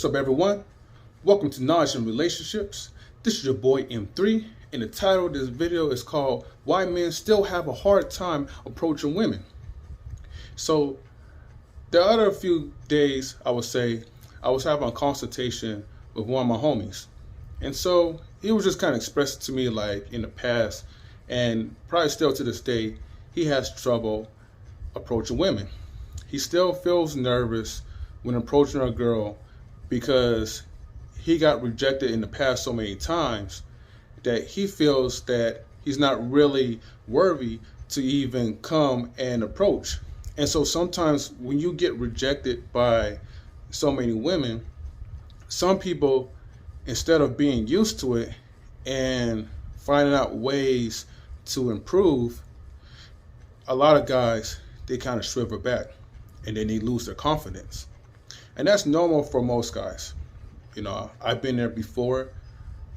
What's up, everyone? Welcome to Knowledge and Relationships. This is your boy M3, and the title of this video is called Why Men Still Have a Hard Time Approaching Women. So, the other few days, I would say, I was having a consultation with one of my homies. And so, he was just kind of expressing to me, like, in the past, and probably still to this day, he has trouble approaching women. He still feels nervous when approaching a girl because he got rejected in the past so many times that he feels that he's not really worthy to even come and approach. And so sometimes when you get rejected by so many women, some people, instead of being used to it and finding out ways to improve, a lot of guys, they kind of shrivel back and then they lose their confidence. And that's normal for most guys. You know, I've been there before,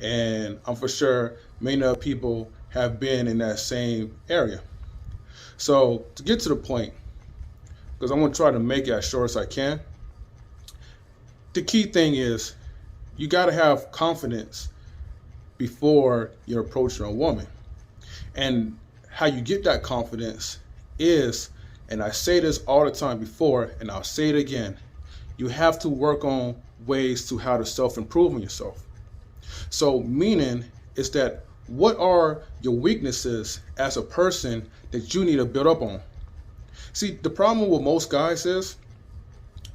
and I'm for sure many other people have been in that same area. So to get to the point, because I'm going to try to make it as short as I can, the key thing is you got to have confidence before you're approaching a woman. And how you get that confidence is, and I say this all the time before, and I'll say it again, you have to work on ways to how to self-improve on yourself. So meaning is that what are your weaknesses as a person that you need to build up on? See, the problem with most guys is,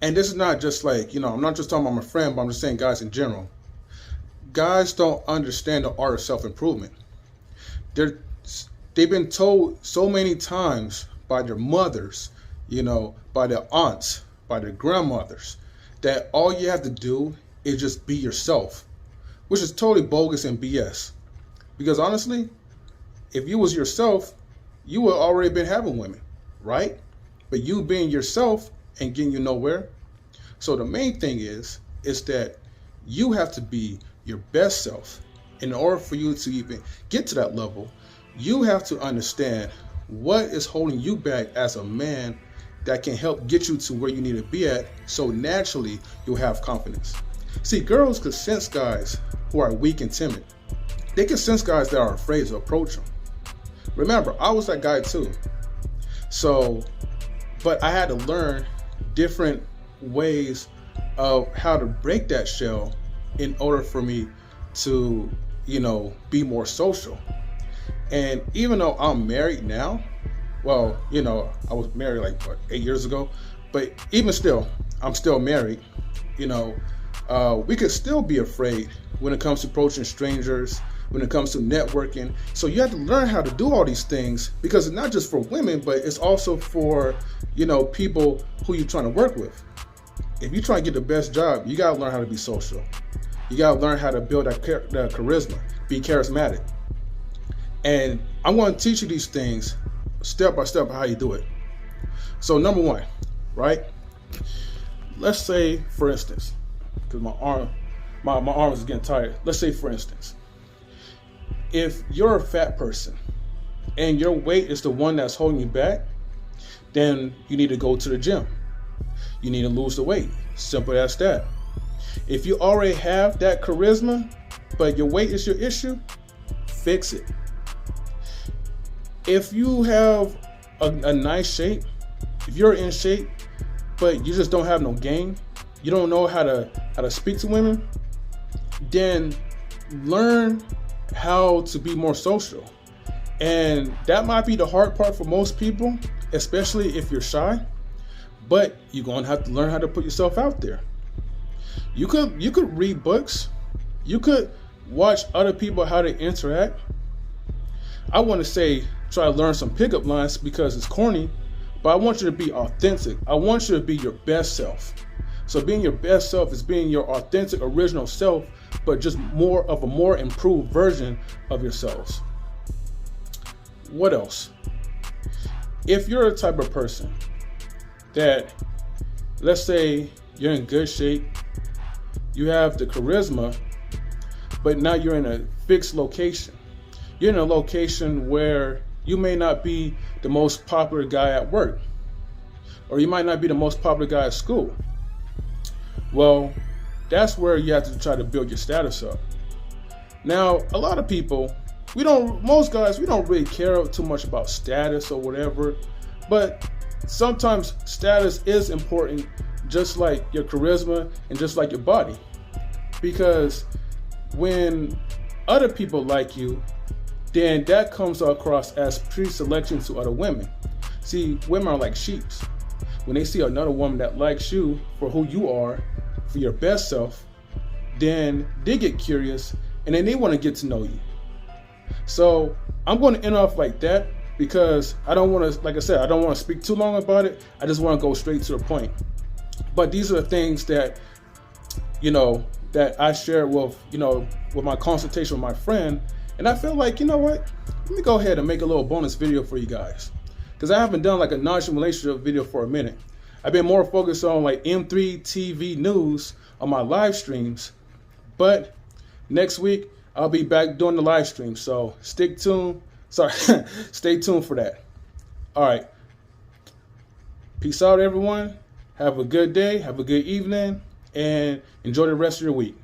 and this is not just like, I'm not just talking about my friend, but I'm just saying guys in general. Guys don't understand the art of self-improvement. They've been told so many times by their mothers, by their aunts, by their grandmothers, that all you have to do is just be yourself, which is totally bogus and BS. Because honestly, if you was yourself, you would already been having women, right? But you being yourself ain't getting you nowhere. So the main thing is that you have to be your best self. In order for you to even get to that level, you have to understand what is holding you back as a man that can help get you to where you need to be at, so naturally you'll have confidence. See, girls can sense guys who are weak and timid. They can sense guys that are afraid to approach them. Remember, I was that guy too. So, but I had to learn different ways of how to break that shell in order for me to, be more social. And even though I'm married now, well, I was married like 8 years ago, but even still, I'm still married. We could still be afraid when it comes to approaching strangers, when it comes to networking. So you have to learn how to do all these things, because it's not just for women, but it's also for, people who you're trying to work with. If you're trying to get the best job, you got to learn how to be social. You got to learn how to build that charisma, be charismatic. And I'm going to teach you these things step by step how you do it. So number one, right? Let's say, for instance, because my arm is getting tired. Let's say, for instance, if you're a fat person and your weight is the one that's holding you back, then you need to go to the gym. You need to lose the weight. Simple as that. If you already have that charisma, but your weight is your issue, fix it. If you have a nice shape, if you're in shape, but you just don't have no game, you don't know how to speak to women, then learn how to be more social. And that might be the hard part for most people, especially if you're shy, but you're going to have to learn how to put yourself out there. You could read books. You could watch other people how they interact. I want to say try to learn some pickup lines because it's corny, but I want you to be authentic. I want you to be your best self. So being your best self is being your authentic, original self, but just more of a more improved version of yourselves. What else? If you're a type of person that, let's say you're in good shape, you have the charisma, but now you're in a fixed location. You're in a location where you may not be the most popular guy at work, or you might not be the most popular guy at school. Well, that's where you have to try to build your status up. Now, a lot of people, most guys, we don't really care too much about status or whatever, but sometimes status is important, just like your charisma and just like your body. Because when other people like you, then that comes across as pre-selection to other women. See, women are like sheep. When they see another woman that likes you for who you are, for your best self, then they get curious and then they want to get to know you. So I'm going to end off like that because I don't want to, like I said, I don't want to speak too long about it. I just want to go straight to the point. But these are the things that, that I shared with my consultation with my friend. And I feel like, let me go ahead and make a little bonus video for you guys. Because I haven't done like a non-relationship relationship video for a minute. I've been more focused on like M3 TV news on my live streams. But next week, I'll be back doing the live stream. So stay tuned for that. All right. Peace out, everyone. Have a good day. Have a good evening. And enjoy the rest of your week.